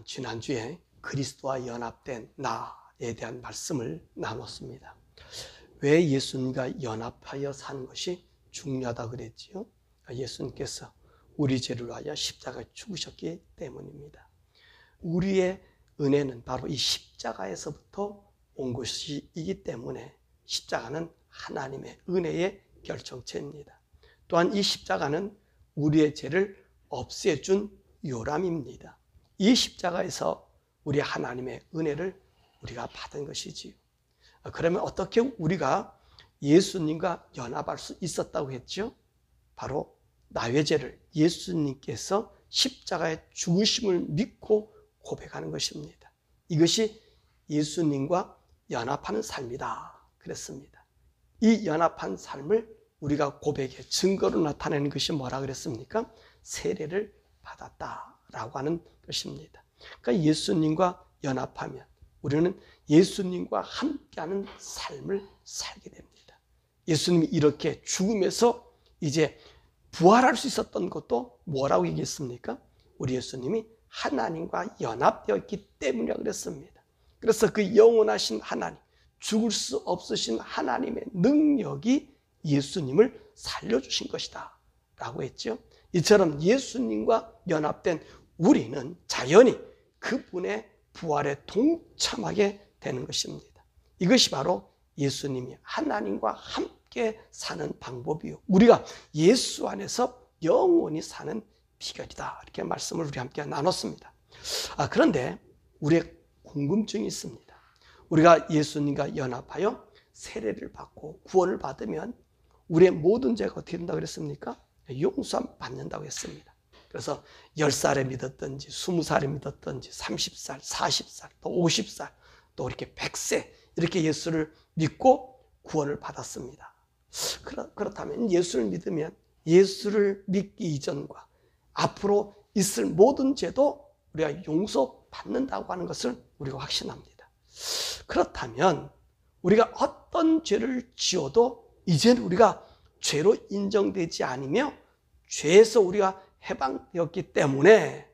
지난주에 그리스도와 연합된 나에 대한 말씀을 나눴습니다. 왜 예수님과 연합하여 사는 것이 중요하다 그랬지요? 예수님께서 우리 죄를 위하여 십자가에 죽으셨기 때문입니다. 우리의 은혜는 바로 이 십자가에서부터 온 것이기 때문에 십자가는 하나님의 은혜의 결정체입니다. 또한 이 십자가는 우리의 죄를 없애준 요람입니다. 이 십자가에서 우리 하나님의 은혜를 우리가 받은 것이지요. 그러면 어떻게 우리가 예수님과 연합할 수 있었다고 했죠? 바로 나의 죄를 예수님께서 십자가의 죽으심을 믿고 고백하는 것입니다. 이것이 예수님과 연합하는 삶이다 그랬습니다. 이 연합한 삶을 우리가 고백의 증거로 나타내는 것이 뭐라 그랬습니까? 세례를 받았다라고 하는 것입니다. 그러니까 예수님과 연합하면 우리는 예수님과 함께하는 삶을 살게 됩니다. 예수님이 이렇게 죽음에서 이제 부활할 수 있었던 것도 뭐라고 얘기했습니까? 우리 예수님이 하나님과 연합되었기 때문이라고 그랬습니다. 그래서 그 영원하신 하나님, 죽을 수 없으신 하나님의 능력이 예수님을 살려주신 것이다 라고 했죠. 이처럼 예수님과 연합된 우리는 자연히 그분의 부활에 동참하게 되는 것입니다. 이것이 바로 예수님이 하나님과 함께 사는 방법이요, 우리가 예수 안에서 영원히 사는 비결이다, 이렇게 말씀을 우리 함께 나눴습니다. 그런데 우리의 궁금증이 있습니다. 우리가 예수님과 연합하여 세례를 받고 구원을 받으면 우리의 모든 죄가 어떻게 된다고 그랬습니까? 용서함 받는다고 했습니다. 그래서 10살에 믿었든지 20살에 믿었든지 30살, 40살, 또 50살, 또 이렇게 100세 이렇게 예수를 믿고 구원을 받았습니다. 그렇다면 예수를 믿으면 예수를 믿기 이전과 앞으로 있을 모든 죄도 우리가 용서받는다고 하는 것을 우리가 확신합니다. 그렇다면 우리가 어떤 죄를 지어도 이제는 우리가 죄로 인정되지 않으며 죄에서 우리가 해방되었기 때문에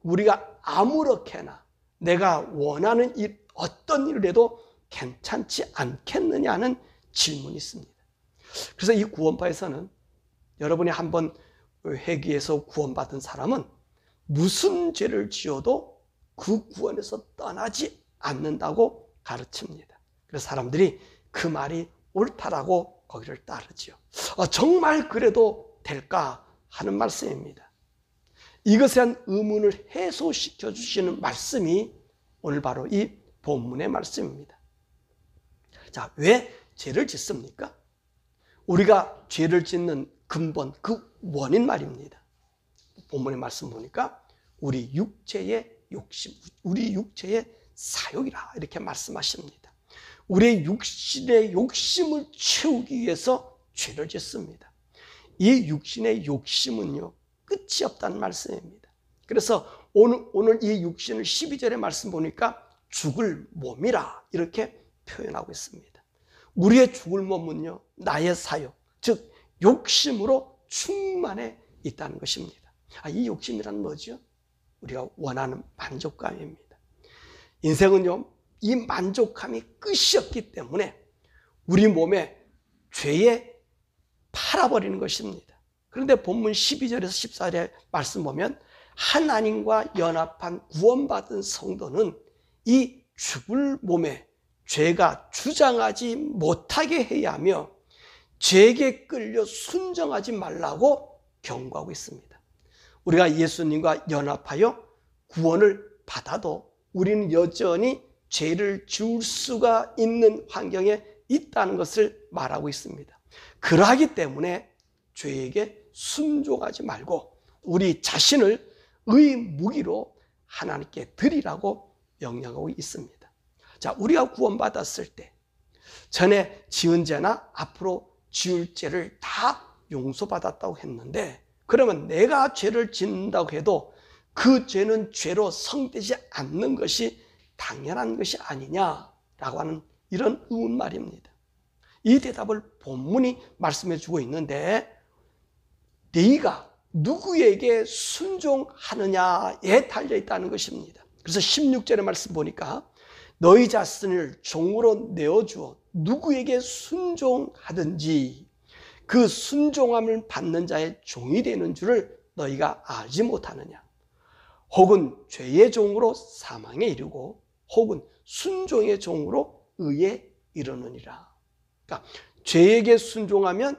우리가 아무렇게나 내가 원하는 일, 어떤 일을 해도 괜찮지 않겠느냐는 질문이 있습니다. 그래서 이 구원파에서는 여러분이 한번 회개해서 구원받은 사람은 무슨 죄를 지어도 그 구원에서 떠나지 않는다고 가르칩니다. 그래서 사람들이 그 말이 옳다라고 거기를 따르지요. 정말 그래도 될까 하는 말씀입니다. 이것에 대한 의문을 해소시켜 주시는 말씀이 오늘 바로 이 본문의 말씀입니다. 자, 왜 죄를 짓습니까? 우리가 죄를 짓는 근본, 그 원인 말입니다. 본문의 말씀 보니까 우리 육체의 욕심, 우리 육체의 사욕이라 이렇게 말씀하십니다. 우리의 육신의 욕심을 채우기 위해서 죄를 짓습니다. 이 육신의 욕심은요, 끝이 없다는 말씀입니다. 그래서 오늘 이 육신을 12절의 말씀 보니까 죽을 몸이라 이렇게 표현하고 있습니다. 우리의 죽을 몸은요, 나의 사욕, 즉 욕심으로 충만해 있다는 것입니다. 이 욕심이란 뭐죠? 우리가 원하는 만족감입니다. 인생은요, 이 만족감이 끝이 없기 때문에 우리 몸에 죄에 팔아버리는 것입니다. 그런데 본문 12절에서 14절의 말씀 보면 하나님과 연합한 구원받은 성도는 이 죽을 몸에 죄가 주장하지 못하게 해야 하며 죄에게 끌려 순종하지 말라고 경고하고 있습니다. 우리가 예수님과 연합하여 구원을 받아도 우리는 여전히 죄를 지을 수가 있는 환경에 있다는 것을 말하고 있습니다. 그러하기 때문에 죄에게 순종하지 말고 우리 자신을 의 무기로 하나님께 드리라고 명령하고 있습니다. 자, 우리가 구원받았을 때 전에 지은 죄나 앞으로 지을 죄를 다 용서받았다고 했는데, 그러면 내가 죄를 짓는다고 해도 그 죄는 죄로 성되지 않는 것이 당연한 것이 아니냐라고 하는 이런 의문 말입니다. 이 대답을 본문이 말씀해 주고 있는데, 네가 누구에게 순종하느냐에 달려 있다는 것입니다. 그래서 16절의 말씀 보니까 너희 자신을 종으로 내어주어 누구에게 순종하든지 그 순종함을 받는 자의 종이 되는 줄을 너희가 알지 못하느냐. 혹은 죄의 종으로 사망에 이르고 혹은 순종의 종으로 의에 이르느니라. 그러니까 죄에게 순종하면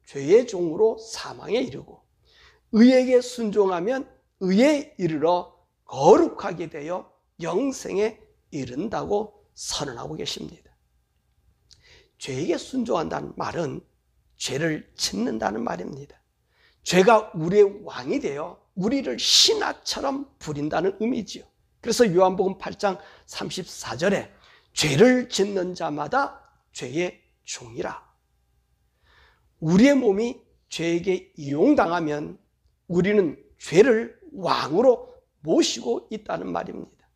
죄의 종으로 사망에 이르고 의에게 순종하면 의에 이르러 거룩하게 되어 영생에 이른다고 선언하고 계십니다. 죄에게 순종한다는 말은 죄를 짓는다는 말입니다. 죄가 우리의 왕이 되어 우리를 신하처럼 부린다는 의미지요. 그래서 요한복음 8장 34절에 죄를 짓는 자마다 죄의 종이라. 우리의 몸이 죄에게 이용당하면 우리는 죄를 왕으로 모시고 있다는 말입니다.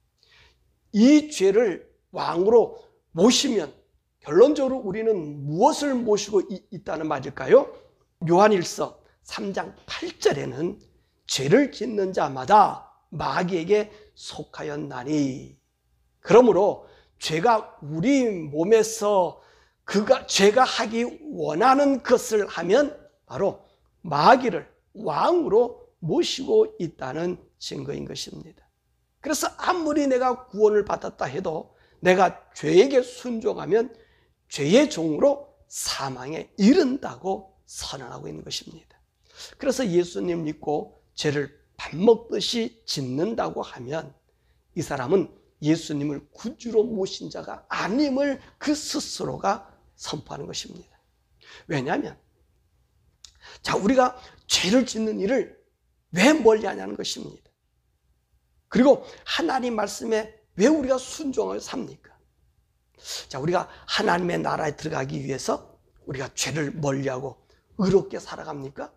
이 죄를 왕으로 모시면 결론적으로 우리는 무엇을 모시고 있다는 말일까요? 요한일서 3장 8절에는 죄를 짓는 자마다 마귀에게 속하였나니, 그러므로 죄가 우리 몸에서 죄가 하기 원하는 것을 하면 바로 마귀를 왕으로 모시고 있다는 증거인 것입니다. 그래서 아무리 내가 구원을 받았다 해도 내가 죄에게 순종하면 죄의 종으로 사망에 이른다고 선언하고 있는 것입니다. 그래서 예수님 믿고 죄를 밥 먹듯이 짓는다고 하면 이 사람은 예수님을 구주로 모신 자가 아님을 그 스스로가 선포하는 것입니다. 왜냐하면 우리가 죄를 짓는 일을 왜 멀리 하냐는 것입니다. 그리고 하나님 말씀에 왜 우리가 순종을 삽니까? 우리가 하나님의 나라에 들어가기 위해서 우리가 죄를 멀리하고 의롭게 살아갑니까?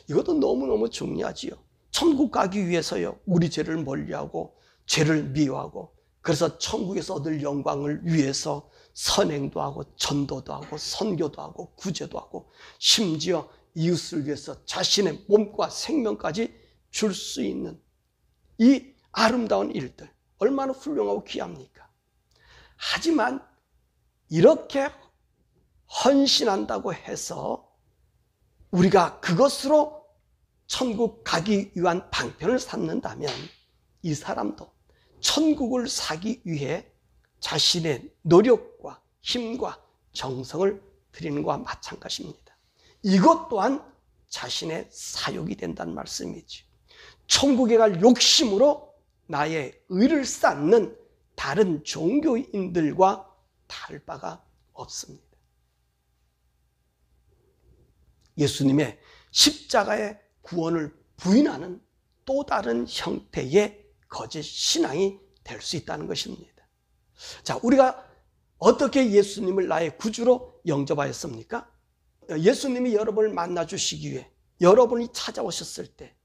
이것도 너무너무 중요하지요. 천국 가기 위해서요, 우리 죄를 멀리하고 죄를 미워하고, 그래서 천국에서 얻을 영광을 위해서 선행도 하고 전도도 하고 선교도 하고 구제도 하고 심지어 이웃을 위해서 자신의 몸과 생명까지 줄 수 있는 이 아름다운 일들 얼마나 훌륭하고 귀합니까? 하지만 이렇게 헌신한다고 해서 우리가 그것으로 천국 가기 위한 방편을 삼는다면 이 사람도 천국을 사기 위해 자신의 노력과 힘과 정성을 드리는 것과 마찬가지입니다. 이것 또한 자신의 사욕이 된다는 말씀이지. 천국에 갈 욕심으로 나의 의를 쌓는 다른 종교인들과 다를 바가 없습니다. 예수님의 십자가의 구원을 부인하는 또 다른 형태의 거짓 신앙이 될 수 있다는 것입니다. 우리가 어떻게 예수님을 나의 구주로 영접하였습니까? 예수님이 여러분을 만나 주시기 위해 여러분이 찾아오셨을 때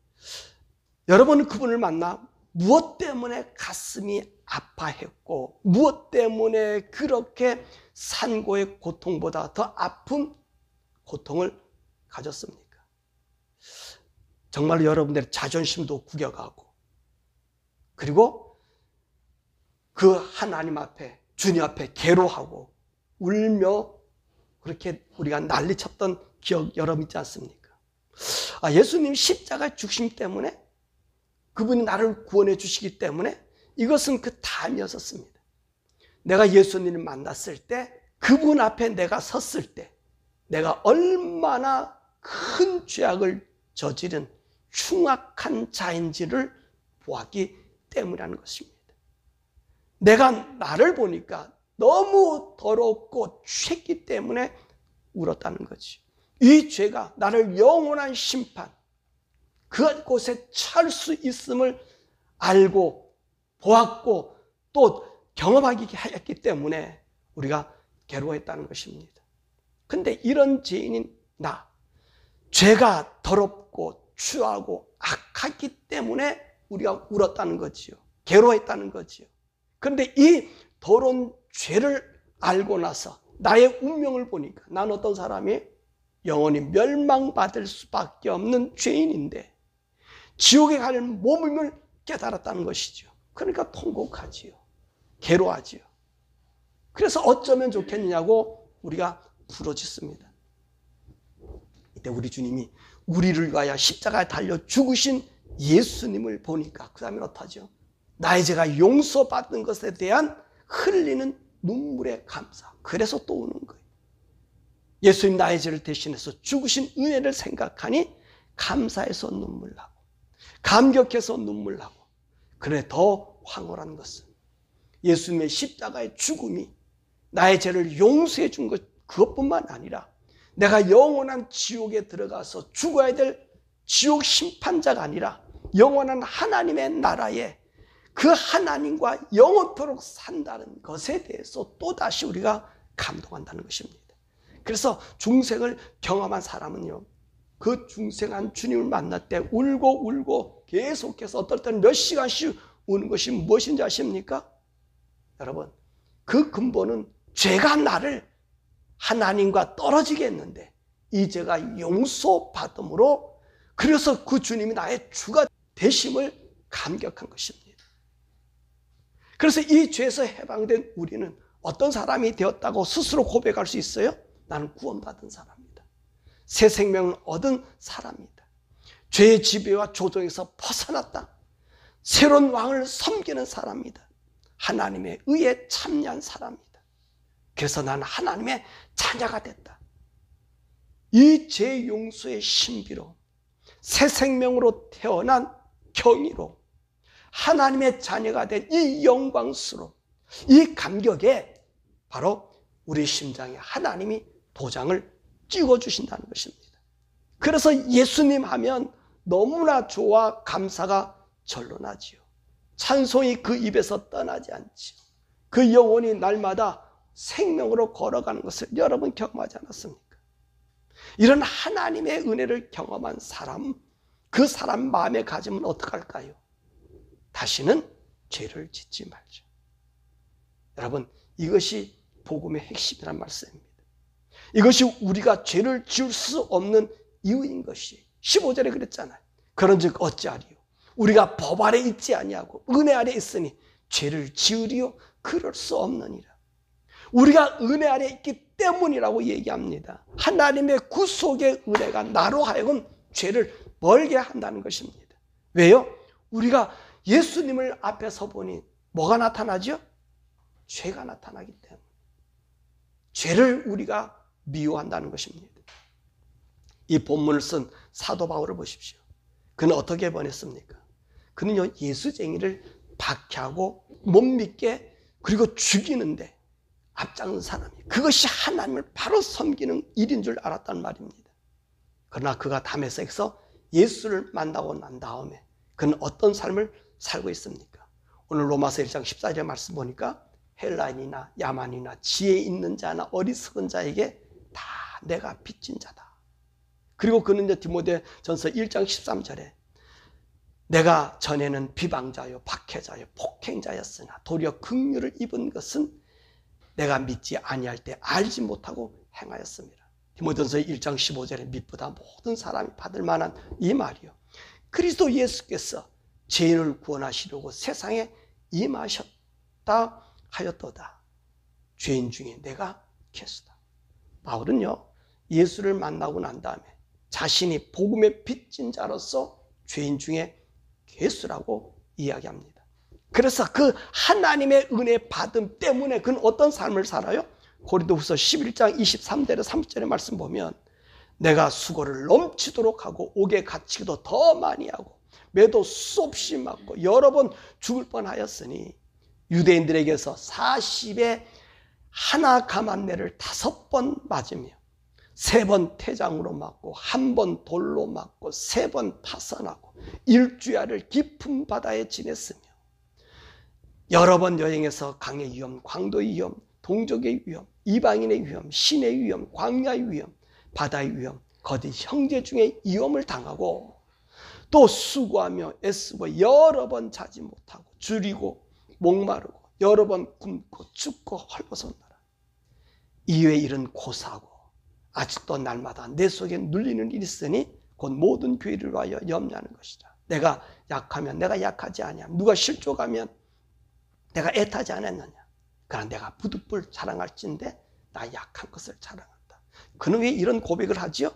여러분은 그분을 만나 무엇 때문에 가슴이 아파했고 무엇 때문에 그렇게 산고의 고통보다 더 아픈 고통을 가졌습니까? 정말로 여러분들의 자존심도 구겨가고 그리고 그 하나님 앞에 주님 앞에 괴로워하고 울며 그렇게 우리가 난리쳤던 기억 여러분 있지 않습니까? 예수님 십자가 죽심 때문에 그분이 나를 구원해 주시기 때문에 이것은 그 다음이었습니다. 내가 예수님을 만났을 때 그분 앞에 내가 섰을 때 내가 얼마나 큰 죄악을 저지른 흉악한 자인지를 보았기 때문이라는 것입니다. 내가 나를 보니까 너무 더럽고 죄기 때문에 울었다는 거지. 이 죄가 나를 영원한 심판, 그곳에 처할 수 있음을 알고 보았고 또 경험하게 했기 때문에 우리가 괴로워했다는 것입니다. 근데 이런 죄인인 나, 죄가 더럽고 추하고 악하기 때문에 우리가 울었다는 거지요. 괴로워했다는 거지요. 그런데 이 더러운 죄를 알고 나서 나의 운명을 보니까 난 어떤 사람이 영원히 멸망받을 수밖에 없는 죄인인데 지옥에 갈 몸임을 깨달았다는 것이죠. 그러니까 통곡하지요. 괴로워하지요. 그래서 어쩌면 좋겠느냐고 우리가 부르짖습니다. 이때 우리 주님이 우리를 위하여 십자가에 달려 죽으신 예수님을 보니까 그 다음에 어떡하죠? 나의 죄가 용서받는 것에 대한 흘리는 눈물의 감사. 그래서 또 우는 거예요. 예수님 나의 죄를 대신해서 죽으신 은혜를 생각하니 감사해서 눈물 나고 감격해서 눈물 나고. 그래 더 황홀한 것은 예수님의 십자가의 죽음이 나의 죄를 용서해 준 것 그것뿐만 아니라 내가 영원한 지옥에 들어가서 죽어야 될 지옥 심판자가 아니라 영원한 하나님의 나라에 그 하나님과 영원토록 산다는 것에 대해서 또다시 우리가 감동한다는 것입니다. 그래서 중생을 경험한 사람은요, 그 중생한 주님을 만날 때 울고 계속해서 어떨 때는 몇 시간씩 우는 것이 무엇인지 아십니까? 여러분, 그 근본은 죄가 나를 하나님과 떨어지게 했는데 이 죄가 용서받음으로 그래서 그 주님이 나의 주가 되심을 감격한 것입니다. 그래서 이 죄에서 해방된 우리는 어떤 사람이 되었다고 스스로 고백할 수 있어요? 나는 구원받은 사람이다. 새 생명을 얻은 사람이다. 죄의 지배와 조종에서 벗어났다. 새로운 왕을 섬기는 사람이다. 하나님의 의에 참여한 사람이다. 그래서 나는 하나님의 자녀가 됐다. 이 죄 용서의 신비로 새 생명으로 태어난 경이로 하나님의 자녀가 된 이 영광스러움, 이 감격에 바로 우리 심장에 하나님이 도장을 찍어주신다는 것입니다. 그래서 예수님 하면 너무나 좋아 감사가 절로 나지요. 찬송이 그 입에서 떠나지 않지요. 그 영혼이 날마다 생명으로 걸어가는 것을 여러분 경험하지 않았습니까? 이런 하나님의 은혜를 경험한 사람, 그 사람 마음에 가지면 어떡할까요? 다시는 죄를 짓지 말죠. 여러분, 이것이 복음의 핵심이란 말씀입니다. 이것이 우리가 죄를 지을 수 없는 이유인 것이 15절에 그랬잖아요. 그런즉 어찌하리요? 우리가 법 아래 있지 아니하고 은혜 아래 있으니 죄를 지으리요? 그럴 수 없느니라. 우리가 은혜 아래 있기 때문이라고 얘기합니다. 하나님의 구속의 은혜가 나로 하여금 죄를 멀게 한다는 것입니다. 왜요? 우리가 예수님을 앞에 서 보니 뭐가 나타나죠? 죄가 나타나기 때문에. 죄를 우리가 미워한다는 것입니다. 이 본문을 쓴 사도 바울을 보십시오. 그는 어떻게 번했습니까? 그는요, 예수쟁이를 박해하고 못 믿게 그리고 죽이는데 앞장선 사람이 그것이 하나님을 바로 섬기는 일인 줄 알았단 말입니다. 그러나 그가 다메섹에서 예수를 만나고 난 다음에 그는 어떤 삶을 살고 있습니까? 오늘 로마서 1장 14절의 말씀 보니까 헬라인이나 야만이나 지혜 있는 자나 어리석은 자에게 다 내가 빚진 자다. 그리고 그는 디모데전서 1장 13절에 내가 전에는 비방자요 박해자요 폭행자였으나 도리어 긍휼을 입은 것은 내가 믿지 아니할 때 알지 못하고 행하였습니다. 디모데전서 1장 15절에 믿보다 모든 사람이 받을 만한 이 말이요. 그리스도 예수께서 죄인을 구원하시려고 세상에 임하셨다 하였도다. 죄인 중에 내가 괴수다. 바울은요, 예수를 만나고 난 다음에 자신이 복음의 빚진 자로서 죄인 중에 괴수라고 이야기합니다. 그래서 그 하나님의 은혜 받음 때문에 그는 어떤 삶을 살아요? 고린도후서 11장 23절에 30절의 말씀 보면 내가 수고를 넘치도록 하고 옥에 갇히기도 더 많이 하고 매도 수없이 맞고 여러 번 죽을 뻔하였으니 유대인들에게서 40에 하나 감한매를 5번 맞으며 3번 태장으로 맞고 1번 돌로 맞고 3번 파선하고 일주야를 깊은 바다에 지냈으며 여러 번 여행해서 강의 위험, 광도의 위험, 동족의 위험, 이방인의 위험, 신의 위험, 광야의 위험, 바다의 위험, 거듭 형제 중에 위험을 당하고 또 수고하며 애쓰고 여러 번 자지 못하고 줄이고 목마르고 여러 번 굶고 춥고 헐벗었노라. 이외의 일은 고사하고 아직도 날마다 내 속에 눌리는 일이 있으니 곧 모든 교회를 위하여 염려하는 것이다. 내가 약하면 내가 약하지 아니함. 누가 실족하면 내가 애타지 않았느냐? 그러나 내가 부득불 자랑할진대 나 약한 것을 자랑한다. 그는 왜 이런 고백을 하지요?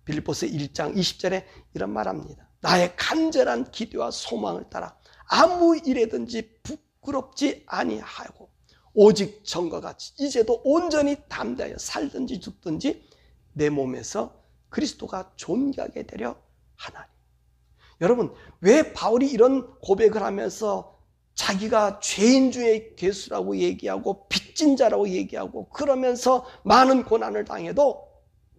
빌립보서 1장 20절에 이런 말합니다. 나의 간절한 기도와 소망을 따라 아무 일에든지 부끄럽지 아니하고 오직 전과 같이 이제도 온전히 담대하여 살든지 죽든지 내 몸에서 그리스도가 존귀하게 되려 하나니. 여러분, 왜 바울이 이런 고백을 하면서 자기가 죄인 중에 괴수라고 얘기하고 빚진 자라고 얘기하고 그러면서 많은 고난을 당해도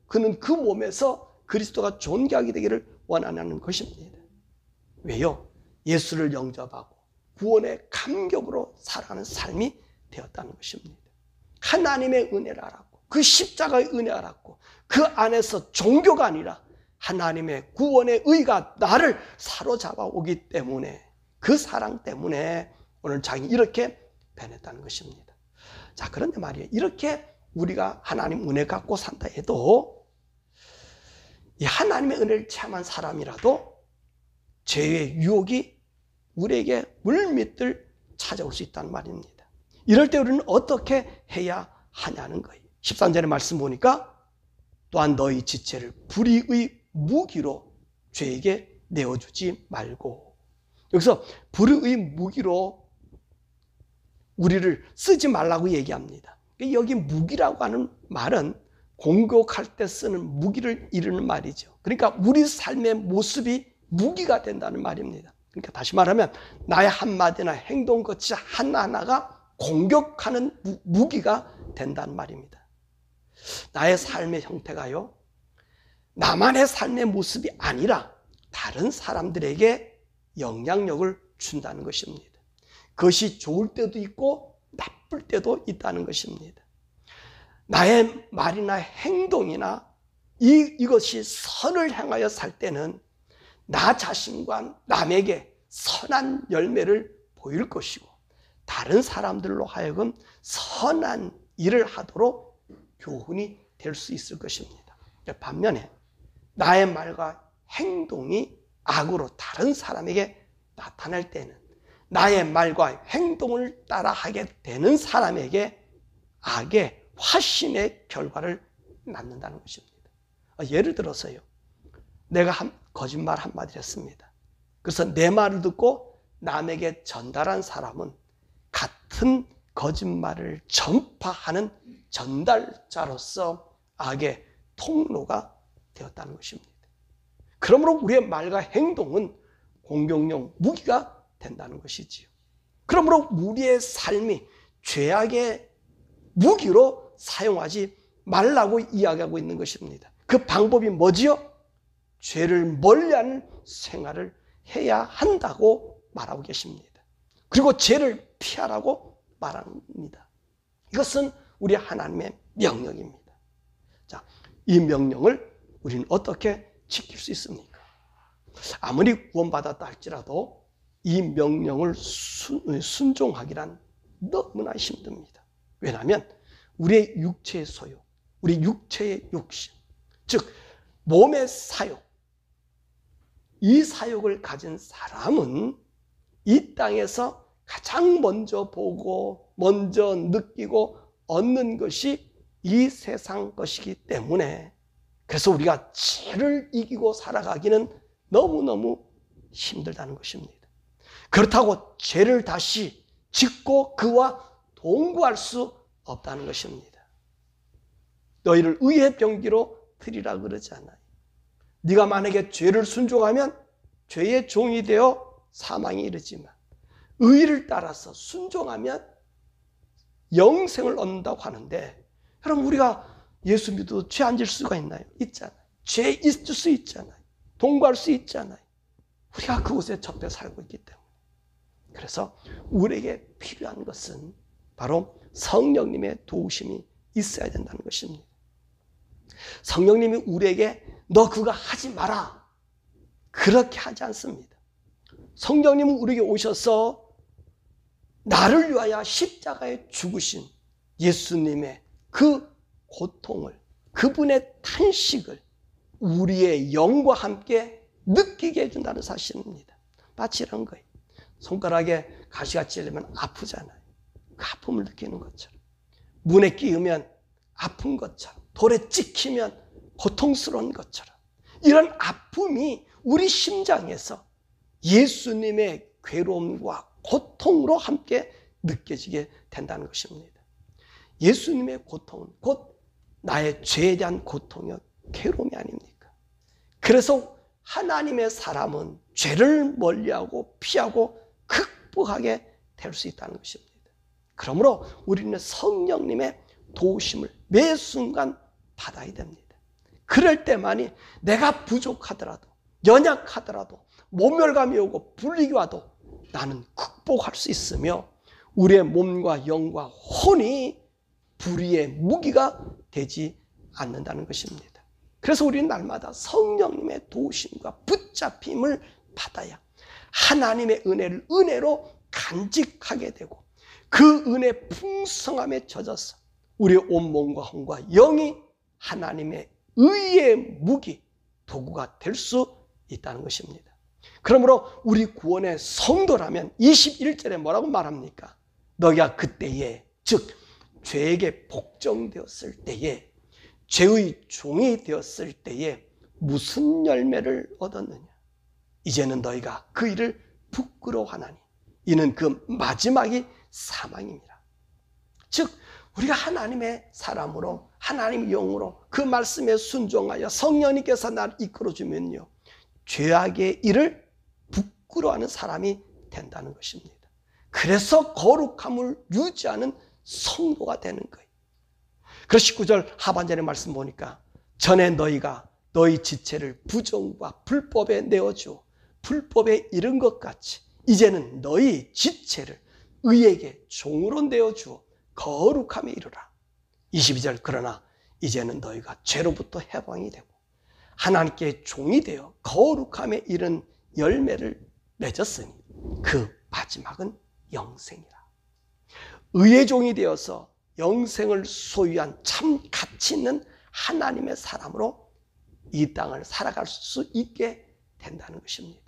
그는 그 몸에서 그리스도가 존귀하게 되기를 원하는 것입니다. 왜요? 예수를 영접하고 구원의 감격으로 살아가는 삶이 되었다는 것입니다. 하나님의 은혜를 알았고 그 십자가의 은혜를 알았고 그 안에서 종교가 아니라 하나님의 구원의 의가 나를 사로잡아 오기 때문에 그 사랑 때문에 오늘 자기 이렇게 변했다는 것입니다. 자, 그런데 말이에요. 이렇게 우리가 하나님 은혜 갖고 산다 해도 이 하나님의 은혜를 체험한 사람이라도 죄의 유혹이 우리에게 물밑을 찾아올 수 있다는 말입니다. 이럴 때 우리는 어떻게 해야 하냐는 거예요. 13절의 말씀 보니까 또한 너희 지체를 불의의 무기로 죄에게 내어주지 말고, 여기서 불의의 무기로 우리를 쓰지 말라고 얘기합니다. 여기 무기라고 하는 말은 공격할 때 쓰는 무기를 이르는 말이죠. 그러니까 우리 삶의 모습이 무기가 된다는 말입니다. 그러니까 다시 말하면 나의 한마디나 행동 것이 하나하나가 공격하는 무기가 된다는 말입니다. 나의 삶의 형태가요, 나만의 삶의 모습이 아니라 다른 사람들에게 영향력을 준다는 것입니다. 그것이 좋을 때도 있고 나쁠 때도 있다는 것입니다. 나의 말이나 행동이나 이것이 선을 향하여 살 때는 나 자신과 남에게 선한 열매를 보일 것이고 다른 사람들로 하여금 선한 일을 하도록 교훈이 될 수 있을 것입니다. 반면에 나의 말과 행동이 악으로 다른 사람에게 나타날 때는 나의 말과 행동을 따라하게 되는 사람에게 악의 화신의 결과를 낳는다는 것입니다. 예를 들어서요, 내가 거짓말 한마디를 했습니다. 그래서 내 말을 듣고 남에게 전달한 사람은 같은 거짓말을 전파하는 전달자로서 악의 통로가 되었다는 것입니다. 그러므로 우리의 말과 행동은 공격용 무기가 된다는 것이지요. 그러므로 우리의 삶이 죄악의 무기로 사용하지 말라고 이야기하고 있는 것입니다. 그 방법이 뭐지요? 죄를 멀리하는 생활을 해야 한다고 말하고 계십니다. 그리고 죄를 피하라고 말합니다. 이것은 우리 하나님의 명령입니다. 자, 이 명령을 우리는 어떻게 지킬 수 있습니까? 아무리 구원받았다 할지라도 이 명령을 순종하기란 너무나 힘듭니다. 왜냐하면 우리의 육체의 소욕, 우리 육체의 욕심, 즉 몸의 사욕, 이 사욕을 가진 사람은 이 땅에서 가장 먼저 보고 먼저 느끼고 얻는 것이 이 세상 것이기 때문에, 그래서 우리가 죄를 이기고 살아가기는 너무너무 힘들다는 것입니다. 그렇다고 죄를 다시 짓고 그와 동거할 수 없다는 것입니다. 너희를 의의 병기로 드리라 그러지 않아요. 네가 만약에 죄를 순종하면 죄의 종이 되어 사망에 이르지만 의를 따라서 순종하면 영생을 얻는다고 하는데, 여러분 우리가 예수 믿어도 죄 안 질 수가 있나요? 있잖아요. 죄 있을 수 있잖아요. 동거할 수 있잖아요. 우리가 그곳에 접해 살고 있기 때문에. 그래서 우리에게 필요한 것은 바로 성령님의 도우심이 있어야 된다는 것입니다. 성령님이 우리에게 너 그거 하지 마라, 그렇게 하지 않습니다. 성령님은 우리에게 오셔서 나를 위하여 십자가에 죽으신 예수님의 그 고통을, 그분의 탄식을 우리의 영과 함께 느끼게 해준다는 사실입니다. 마치 이런 거예요. 손가락에 가시가 찔리면 아프잖아요. 그 아픔을 느끼는 것처럼, 문에 끼우면 아픈 것처럼, 돌에 찍히면 고통스러운 것처럼, 이런 아픔이 우리 심장에서 예수님의 괴로움과 고통으로 함께 느껴지게 된다는 것입니다. 예수님의 고통은 곧 나의 죄에 대한 고통이요, 괴로움이 아닙니까? 그래서 하나님의 사람은 죄를 멀리하고 피하고 극복하게 될 수 있다는 것입니다. 그러므로 우리는 성령님의 도우심을 매 순간 받아야 됩니다. 그럴 때만이 내가 부족하더라도, 연약하더라도, 모멸감이 오고 불리기 와도 나는 극복할 수 있으며 우리의 몸과 영과 혼이 불의의 무기가 되지 않는다는 것입니다. 그래서 우리는 날마다 성령님의 도우심과 붙잡힘을 받아야 하나님의 은혜를 은혜로 간직하게 되고 그 은혜 풍성함에 젖어서 우리의 온몸과 혼과 영이 하나님의 의의 무기, 도구가 될 수 있다는 것입니다. 그러므로 우리 구원의 성도라면 21절에 뭐라고 말합니까? 너희가 그때에, 즉 죄에게 복종되었을 때에, 죄의 종이 되었을 때에 무슨 열매를 얻었느냐? 이제는 너희가 그 일을 부끄러워하나니 이는 그 마지막이 사망입니다. 즉 우리가 하나님의 사람으로, 하나님의 영으로 그 말씀에 순종하여 성령님께서 나를 이끌어주면요, 죄악의 일을 부끄러워하는 사람이 된다는 것입니다. 그래서 거룩함을 유지하는 성도가 되는 거예요. 그래서 19절 하반절의 말씀 보니까 전에 너희가 너희 지체를 부정과 불법에 내어주어 불법에 이른 것 같이 이제는 너희 지체를 의에게 종으로 내어주어 거룩함에 이르라. 22절 그러나 이제는 너희가 죄로부터 해방이 되고 하나님께 종이 되어 거룩함에 이른 열매를 맺었으니 그 마지막은 영생이라. 의의 종이 되어서 영생을 소유한 참 가치 있는 하나님의 사람으로 이 땅을 살아갈 수 있게 된다는 것입니다.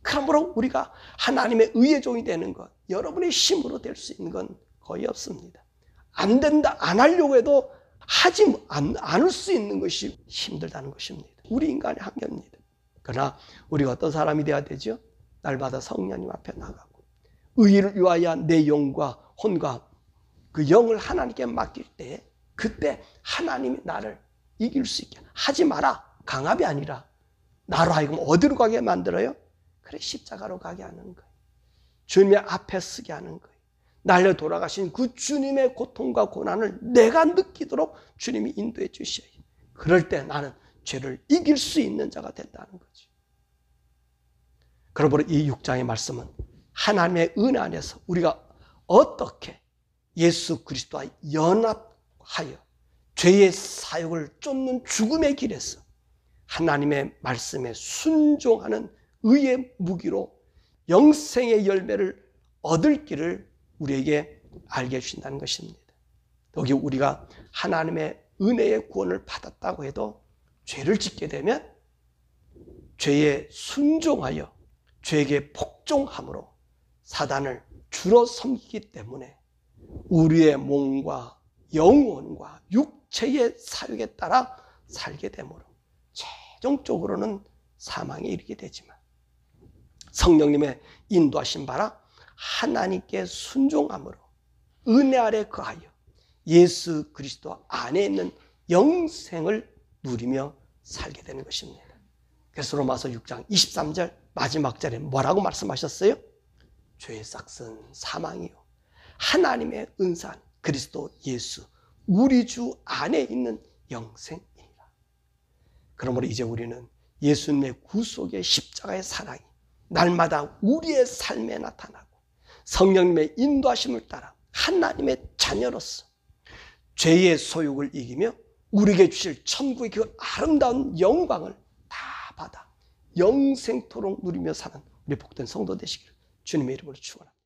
그러므로 우리가 하나님의 의의 종이 되는 것, 여러분의 힘으로 될 수 있는 건 거의 없습니다. 안 된다, 안 하려고 해도 하지 않을 수 있는 것이 힘들다는 것입니다. 우리 인간의 한계입니다. 그러나 우리가 어떤 사람이 되어야 되죠? 날마다 성령님 앞에 나가고 의를 위하여 내 영과 혼과 그 영을 하나님께 맡길 때 그때 하나님이 나를 이길 수 있게 하지 마라. 강압이 아니라 나로 하여금 어디로 가게 만들어요? 그래, 십자가로 가게 하는 거예요. 주님의 앞에 서게 하는 거예요. 날려 돌아가신 그 주님의 고통과 고난을 내가 느끼도록 주님이 인도해 주셔요. 그럴 때 나는 죄를 이길 수 있는 자가 된다는 거죠. 그러므로 이 6장의 말씀은 하나님의 은혜 안에서 우리가 어떻게 예수 그리스도와 연합하여 죄의 사욕을 쫓는 죽음의 길에서 하나님의 말씀에 순종하는 의의 무기로 영생의 열매를 얻을 길을 우리에게 알게 해주신다는 것입니다. 여기 우리가 하나님의 은혜의 구원을 받았다고 해도 죄를 짓게 되면 죄에 순종하여 죄에게 복종함으로 사단을 주로 섬기기 때문에 우리의 몸과 영혼과 육체의 사욕에 따라 살게 되므로 최종적으로는 사망에 이르게 되지만 성령님의 인도하신 바라 하나님께 순종함으로 은혜 아래 거하여 예수 그리스도 안에 있는 영생을 누리며 살게 되는 것입니다. 그래서 로마서 6장 23절 마지막 절에 뭐라고 말씀하셨어요? 죄의 싹은 사망이요 하나님의 은사는 그리스도 예수 우리 주 안에 있는 영생이니라. 그러므로 이제 우리는 예수님의 구속의 십자가의 사랑이 날마다 우리의 삶에 나타나고 성령님의 인도하심을 따라 하나님의 자녀로서 죄의 소욕을 이기며 우리에게 주실 천국의 그 아름다운 영광을 다 받아 영생토록 누리며 사는 우리 복된 성도 되시기를 주님의 이름으로 축원합니다.